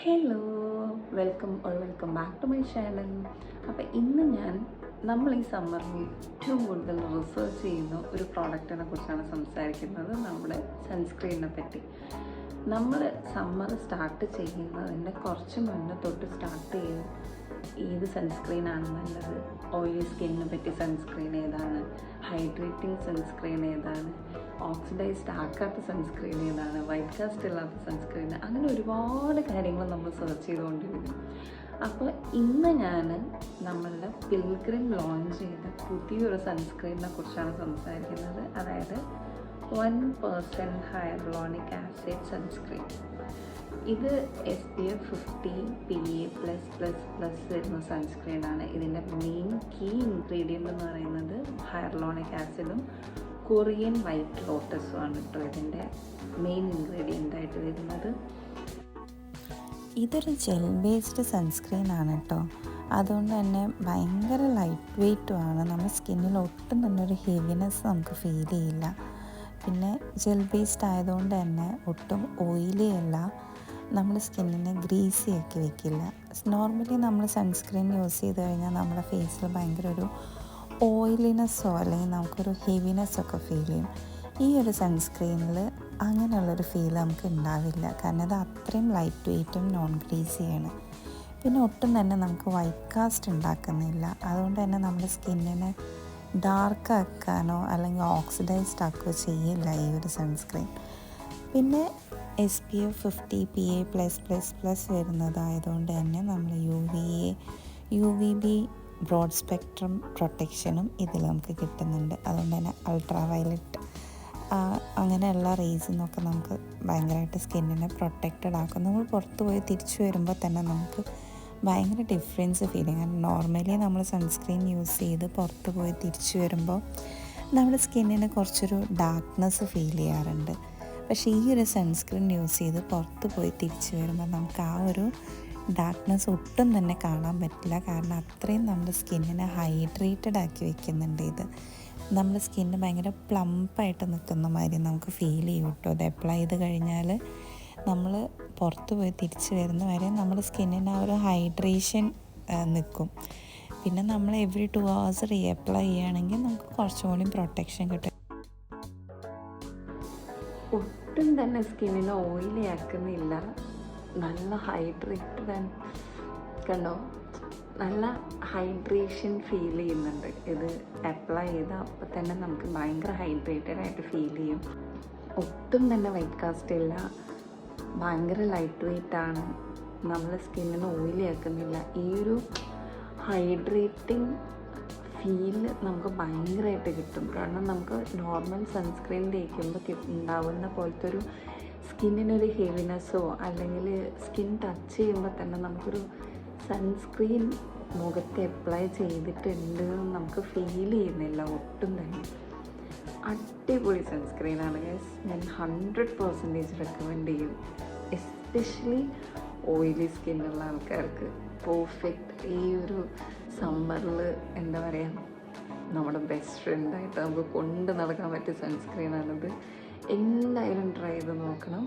Hello, welcome back to my channel. അപ്പോൾ ഇന്ന് നമ്മൾ ഈ സമ്മറിൽ ഏറ്റവും കൂടുതൽ റിസർച്ച് ചെയ്യുന്ന ഒരു പ്രോഡക്റ്റിനെ കുറിച്ചാണ് സംസാരിക്കുന്നത്, നമ്മുടെ സൺസ്ക്രീനിനെ പറ്റി. നമ്മൾ സമ്മർ സ്റ്റാർട്ട് ചെയ്യുന്നതിൻ്റെ കുറച്ച് മുന്നേ തൊട്ട് സ്റ്റാർട്ട് ചെയ്യും ഏത് സൺസ്ക്രീനാണ് നല്ലത്, ഓയിലി സ്കിന്നിനെ പറ്റി സൺസ്ക്രീൻ ഏതാണ്, ഹൈഡ്രേറ്റിംഗ് സൺസ്ക്രീൻ ഏതാണ്, ഓക്സിഡൈസ്ഡ് ആക്കാത്ത സൺസ്ക്രീൻ ഏതാണ്, വൈറ്റ് കാസ്റ്റ് ഇല്ലാത്ത സൺസ്ക്രീൻ, അങ്ങനെ ഒരുപാട് കാര്യങ്ങൾ നമ്മൾ സെർച്ച് ചെയ്തുകൊണ്ടിരിക്കും. അപ്പോൾ ഇന്ന് നമ്മളുടെ പിൽഗ്രിം ലോഞ്ച് ചെയ്ത പുതിയൊരു സൺസ്ക്രീനിനെ കുറിച്ചാണ് സംസാരിക്കുന്നത്. അതായത് 1% ഹൈറലോണിക് ആസിഡ് സൺസ്ക്രീൻ. ഇത് SPF 50 PA+++ വരുന്ന സൺസ്ക്രീനാണ്. ഇതിൻ്റെ മെയിൻ കീ ഇൻഗ്രീഡിയൻ്റ് എന്ന് പറയുന്നത് ഹൈറലോണിക് ആസിഡും കൊറിയൻ വൈറ്റ് ലോട്ടസും ആണ് കേട്ടോ ഇതിൻ്റെ മെയിൻ ഇൻഗ്രീഡിയൻ്റ് ആയിട്ട് വരുന്നത്. ഇതൊരു ജെൽ ബേസ്ഡ് സൺസ്ക്രീൻ ആണ് കേട്ടോ. അതുകൊണ്ട് തന്നെ ഭയങ്കര ലൈറ്റ് വെയ്റ്റുമാണ്. നമ്മുടെ സ്കിന്നിൽ ഒട്ടും തന്നെ ഒരു ഹെവിനെസ് നമുക്ക് ഫീൽ ചെയ്യില്ല. പിന്നെ ജെൽ ബേസ്ഡ് ആയതുകൊണ്ട് തന്നെ ഒട്ടും ഓയിലി അല്ല, നമ്മുടെ സ്കിന്നിനെ ഗ്രീസി ആക്കി വെക്കില്ല. നോർമലി നമ്മൾ സൺസ്ക്രീൻ യൂസ് ചെയ്ത് കഴിഞ്ഞാൽ നമ്മുടെ ഫേസിൽ ഭയങ്കര ഒരു ഓയിലിനെസ്സോ അല്ലെങ്കിൽ നമുക്കൊരു ഹെവിനെസ്സൊക്കെ ഫീൽ ചെയ്യും. ഈ ഒരു സൺസ്ക്രീനിൽ അങ്ങനെയുള്ളൊരു ഫീൽ നമുക്ക് ഉണ്ടാവില്ല, കാരണം അത് അത്രയും ലൈറ്റ് വെയ്റ്റും നോൺ ഗ്രീസിയാണ്. പിന്നെ ഒട്ടും തന്നെ നമുക്ക് വൈറ്റ് കാസ്റ്റ് ഉണ്ടാക്കുന്നില്ല. അതുകൊണ്ട് തന്നെ നമ്മുടെ സ്കിന്നിനെ ഡാർക്ക് ആക്കാനോ അല്ലെങ്കിൽ ഓക്സിഡൈസ്ഡ് ആക്കുകയോ ചെയ്യില്ല ഈ ഒരു സൺസ്ക്രീൻ. പിന്നെ SPF 50 PA+++ വരുന്നതായതുകൊണ്ട് തന്നെ നമ്മൾ UVB ബ്രോഡ് സ്പെക്ട്രം പ്രൊട്ടക്ഷനും ഇതിൽ നമുക്ക് കിട്ടുന്നുണ്ട്. അതുകൊണ്ട് തന്നെ അൾട്രാ വയലറ്റ് അങ്ങനെയുള്ള റേസിന്നൊക്കെ നമുക്ക് ഭയങ്കരമായിട്ട് സ്കിന്നിനെ പ്രൊട്ടക്റ്റഡ് ആക്കും. നമ്മൾ പുറത്ത് പോയി തിരിച്ചു വരുമ്പോൾ തന്നെ നമുക്ക് ഭയങ്കര ഡിഫറൻസ് ഫീൽ ചെയ്യും. കാരണം നോർമലി നമ്മൾ സൺസ്ക്രീൻ യൂസ് ചെയ്ത് പുറത്ത് പോയി തിരിച്ചു വരുമ്പോൾ നമ്മുടെ സ്കിന്നിന് കുറച്ചൊരു ഡാർക്ക്നെസ് ഫീൽ ചെയ്യാറുണ്ട്. പക്ഷേ ഈ ഒരു സൺസ്ക്രീൻ യൂസ് ചെയ്ത് പുറത്ത് പോയി തിരിച്ചു വരുമ്പോൾ നമുക്ക് ആ ഒരു ഡാർക്ക്നെസ് ഒട്ടും തന്നെ കാണാൻ പറ്റില്ല. കാരണം അത്രയും നമ്മുടെ സ്കിന്നിനെ ഹൈഡ്രേറ്റഡ് ആക്കി വെക്കുന്നുണ്ട് ഇത്. നമ്മുടെ സ്കിന്ന് ഭയങ്കര പ്ലംപ്പായിട്ട് നിൽക്കുന്ന മാതിരി നമുക്ക് ഫീൽ ചെയ്യും കേട്ടോ. അത് അപ്ലൈ ചെയ്ത് കഴിഞ്ഞാൽ നമ്മൾ പുറത്ത് പോയി തിരിച്ച് വരുന്ന വരെ നമ്മുടെ സ്കിന്നിന് ആ ഒരു ഹൈഡ്രേഷൻ നിൽക്കും. പിന്നെ നമ്മൾ എവറി 2 hours റീഅപ്ലൈ ചെയ്യുകയാണെങ്കിൽ നമുക്ക് കുറച്ചും കൂടി പ്രൊട്ടക്ഷൻ കിട്ടും. ഒട്ടും തന്നെ സ്കിന്നിനെ ഓയിലി ആക്കുന്നില്ല, നല്ല ഹൈഡ്രേറ്റഡ് കണ്ടോ, നല്ല ഹൈഡ്രേഷൻ ഫീൽ ചെയ്യുന്നുണ്ട്. ഇത് അപ്ലൈ ചെയ്താൽ അപ്പം തന്നെ നമുക്ക് ഭയങ്കര ഹൈഡ്രേറ്റഡ് ആയിട്ട് ഫീൽ ചെയ്യും. ഒട്ടും തന്നെ വൈറ്റ് കാസ്റ്റ് ഇല്ല, ഭയങ്കര ലൈറ്റ് വെയ്റ്റ് ആണ്, നമ്മളെ സ്കിന്നിന് ഓയിലി ആക്കുന്നില്ല. ഈ ഒരു ഹൈഡ്രേറ്റിംഗ് ഫീല് നമുക്ക് ഭയങ്കരമായിട്ട് കിട്ടും. കാരണം നമുക്ക് നോർമൽ സൺസ്ക്രീൻ തേക്കുമ്പോൾ ഉണ്ടാവുന്ന പോലത്തെ ഒരു സ്കിന്നിനൊരു ഹെവിനെസ്സോ അല്ലെങ്കിൽ സ്കിൻ ടച്ച് ചെയ്യുമ്പോൾ തന്നെ നമുക്കൊരു സൺസ്ക്രീൻ മുഖത്ത് അപ്ലൈ ചെയ്തിട്ടുണ്ട് നമുക്ക് ഫീൽ ചെയ്യുന്നില്ല ഒട്ടും തന്നെ. അടിപൊളി സൺസ്ക്രീനാണ് ഗൈസ്, ഞാൻ 100% റെക്കമെൻഡ് ചെയ്യും. എസ്പെഷ്യലി ഓയിലി സ്കിന്നുള്ള ആൾക്കാർക്ക് പെർഫെക്റ്റ്. ഈ ഒരു സമ്മറിൽ എന്താ പറയുക, നമ്മുടെ ബെസ്റ്റ് ഫ്രണ്ടായിട്ട് നമുക്ക് കൊണ്ട് നടക്കാൻ പറ്റിയ സൺസ്ക്രീനാണിത്. എന്തായാലും ട്രൈ ചെയ്ത് നോക്കണം.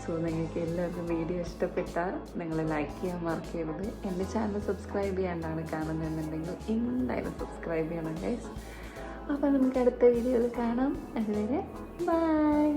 സോ നിങ്ങൾക്ക് എല്ലാവർക്കും വീഡിയോ ഇഷ്ടപ്പെട്ടാൽ നിങ്ങൾ ലൈക്ക് ചെയ്യാൻ മറക്കരുത്. എൻ്റെ ചാനൽ സബ്സ്ക്രൈബ് ചെയ്യാണ്ടാണ് കാണുന്നതെന്നുണ്ടെങ്കിൽ എന്തായാലും സബ്സ്ക്രൈബ് ചെയ്യണം ഗൈസ്. അപ്പോൾ നമുക്ക് അടുത്ത വീഡിയോയിൽ കാണാം. അതുവരെ ബൈ.